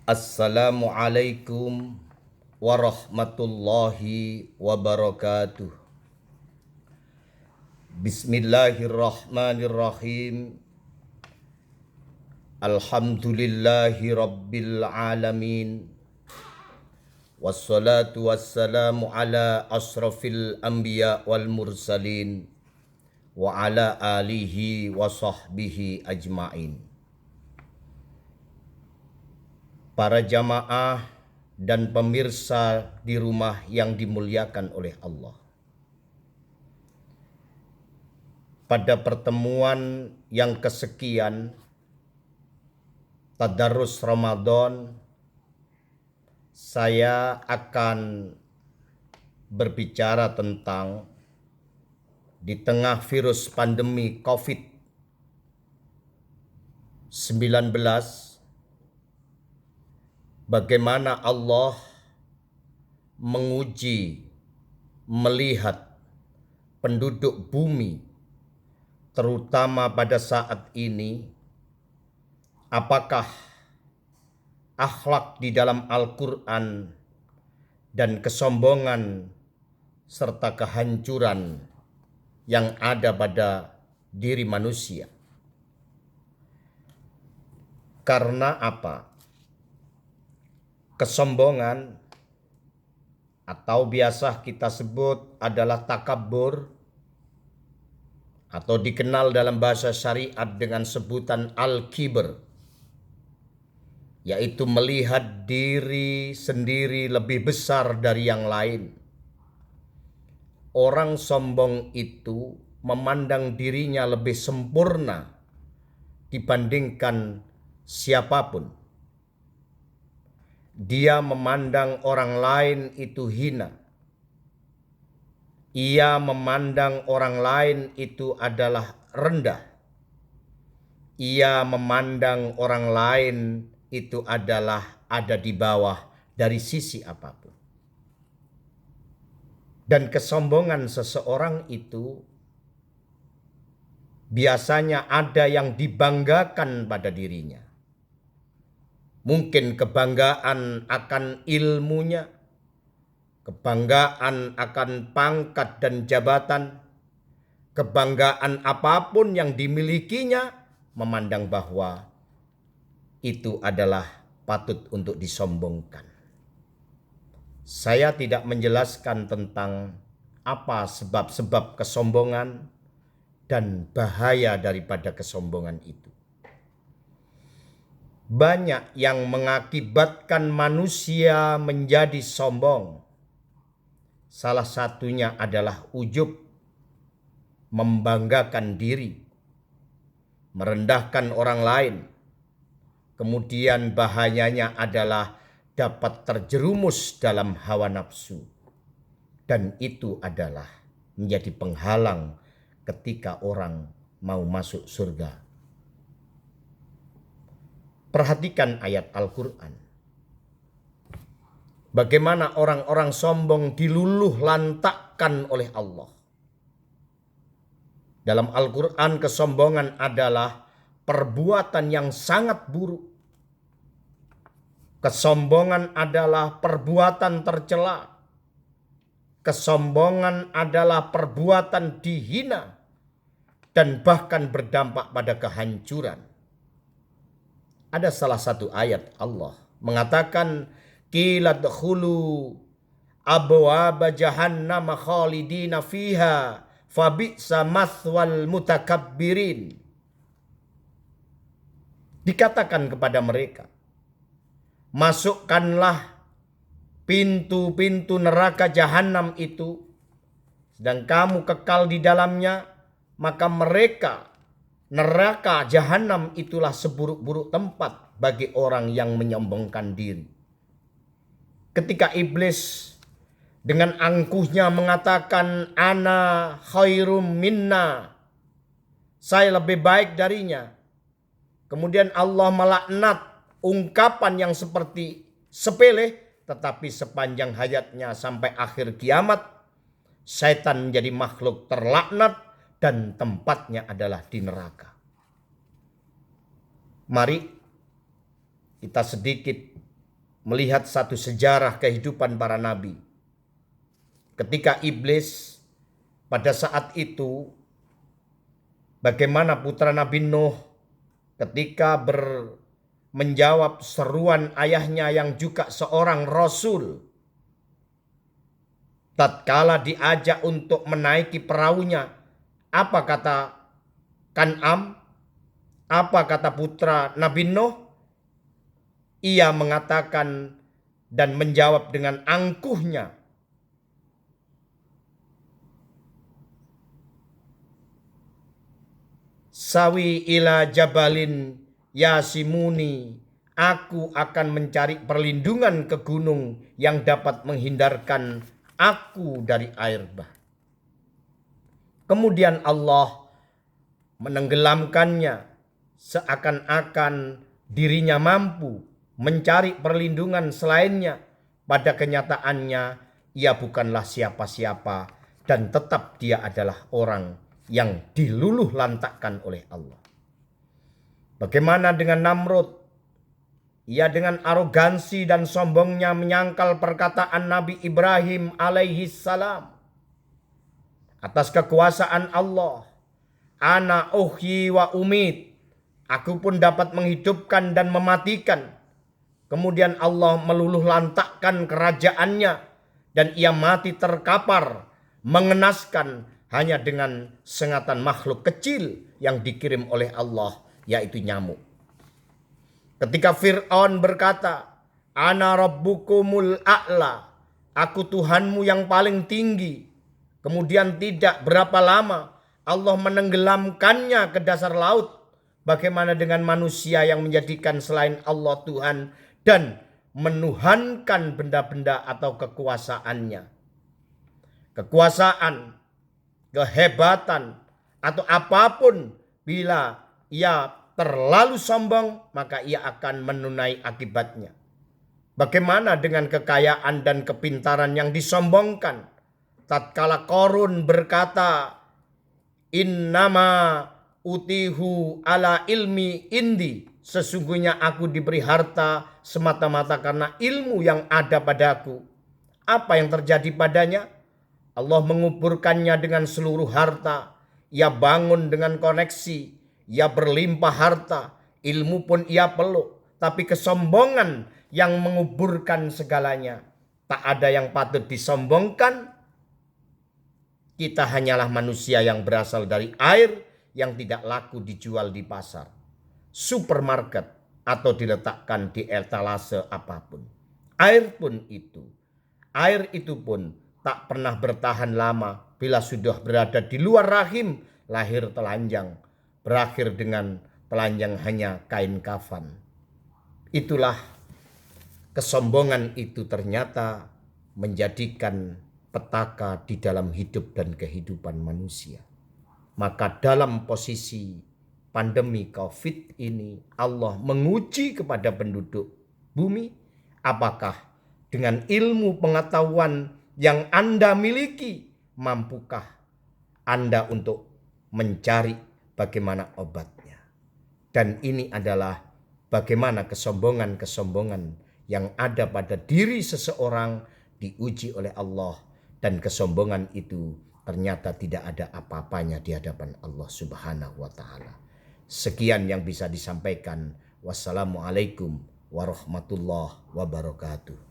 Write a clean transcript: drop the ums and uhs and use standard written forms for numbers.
Assalamualaikum warahmatullahi wabarakatuh. Bismillahirrahmanirrahim. Alhamdulillahi rabbil alamin. Wassalatu wassalamu ala asrafil anbiya wal mursalin wa ala alihi wa sahbihi ajmain. Para jamaah dan pemirsa di rumah yang dimuliakan oleh Allah. Pada pertemuan yang kesekian Tadarus Ramadan, saya akan berbicara tentang di tengah virus pandemi COVID-19, bagaimana Allah menguji, melihat penduduk bumi, terutama pada saat ini, apakah akhlak di dalam Al-Quran dan kesombongan serta kehancuran yang ada pada diri manusia. Karena apa? Kesombongan atau biasa kita sebut adalah takabur atau dikenal dalam bahasa syariat dengan sebutan al-kibr, yaitu melihat diri sendiri lebih besar dari yang lain. Orang sombong itu memandang dirinya lebih sempurna dibandingkan siapapun. Dia memandang orang lain itu hina. Ia memandang orang lain itu adalah rendah. Ia memandang orang lain itu adalah ada di bawah dari sisi apapun. Dan kesombongan seseorang itu biasanya ada yang dibanggakan pada dirinya. Mungkin kebanggaan akan ilmunya, kebanggaan akan pangkat dan jabatan, kebanggaan apapun yang dimilikinya, memandang bahwa itu adalah patut untuk disombongkan. Saya tidak menjelaskan tentang apa sebab-sebab kesombongan dan bahaya daripada kesombongan itu. Banyak yang mengakibatkan manusia menjadi sombong. Salah satunya adalah ujub, membanggakan diri, merendahkan orang lain. Kemudian bahayanya adalah dapat terjerumus dalam hawa nafsu. Dan itu adalah menjadi penghalang ketika orang mau masuk surga. Perhatikan ayat Al-Quran. Bagaimana orang-orang sombong diluluh lantakkan oleh Allah. Dalam Al-Quran, kesombongan adalah perbuatan yang sangat buruk. Kesombongan adalah perbuatan tercela. Kesombongan adalah perbuatan dihina dan bahkan berdampak pada kehancuran. Ada salah satu ayat Allah mengatakan, qila dkhulu abwaaba jahannam khalidina fiha fabi'sa mathwal mutakabbirin. Dikatakan kepada mereka, masukkanlah pintu-pintu neraka jahanam itu, sedang kamu kekal di dalamnya, maka mereka, neraka jahanam itulah seburuk-buruk tempat bagi orang yang menyombongkan diri. Ketika iblis dengan angkuhnya mengatakan, ana khairum minna, saya lebih baik darinya. Kemudian Allah melaknat ungkapan yang seperti sepele, tetapi sepanjang hayatnya sampai akhir kiamat, setan menjadi makhluk terlaknat dan tempatnya adalah di neraka. Mari kita sedikit melihat satu sejarah kehidupan para nabi. Ketika iblis pada saat itu, bagaimana putra Nabi Nuh ketika menjawab seruan ayahnya yang juga seorang rasul. Tatkala diajak untuk menaiki perahunya, apa kata Kan'am? Apa kata putra Nabi Nuh? Ia mengatakan dan menjawab dengan angkuhnya, sawi ila jabalin yasimuni, aku akan mencari perlindungan ke gunung yang dapat menghindarkan aku dari air bah. Kemudian Allah menenggelamkannya seakan-akan dirinya mampu mencari perlindungan selainnya. Pada kenyataannya ia bukanlah siapa-siapa dan tetap dia adalah orang yang diluluh lantakkan oleh Allah. Bagaimana dengan Namrud? Ia dengan arogansi dan sombongnya menyangkal perkataan Nabi Ibrahim alaihi salam atas kekuasaan Allah. Ana uhyi wa umit. Aku pun dapat menghidupkan dan mematikan. Kemudian Allah meluluh lantakkan kerajaannya dan ia mati terkapar, mengenaskan hanya dengan sengatan makhluk kecil yang dikirim oleh Allah, yaitu nyamuk. Ketika Fir'aun berkata, Ana rabbukumul a'la, aku Tuhanmu yang paling tinggi. Kemudian tidak berapa lama Allah menenggelamkannya ke dasar laut. Bagaimana dengan manusia yang menjadikan selain Allah Tuhan dan menuhankan benda-benda atau kekuasaannya? Kekuasaan, kehebatan, atau apapun, bila ia terlalu sombong, maka ia akan menunai akibatnya. Bagaimana dengan kekayaan dan kepintaran yang disombongkan? Tatkala Qarun berkata, Innama utihu ala ilmi indi, sesungguhnya aku diberi harta semata-mata karena ilmu yang ada padaku. Apa yang terjadi padanya? Allah menguburkannya dengan seluruh harta. Ia bangun dengan koneksi. Ia berlimpah harta. Ilmu pun ia peluk. Tapi kesombongan yang menguburkan segalanya. Tak ada yang patut disombongkan. Kita hanyalah manusia yang berasal dari air yang tidak laku dijual di pasar, supermarket, atau diletakkan di etalase apapun. Air itu pun tak pernah bertahan lama. Bila sudah berada di luar rahim, lahir telanjang, berakhir dengan telanjang hanya kain kafan. Itulah kesombongan itu ternyata menjadikan petaka di dalam hidup dan kehidupan manusia. Maka dalam posisi pandemi COVID ini, Allah menguji kepada penduduk bumi, apakah dengan ilmu pengetahuan yang Anda miliki, mampukah Anda untuk mencari bagaimana obatnya? Dan ini adalah bagaimana kesombongan-kesombongan yang ada pada diri seseorang diuji oleh Allah, dan kesombongan itu ternyata tidak ada apa-apanya di hadapan Allah Subhanahu wa Ta'ala. Sekian yang bisa disampaikan. Wassalamualaikum warahmatullahi wabarakatuh.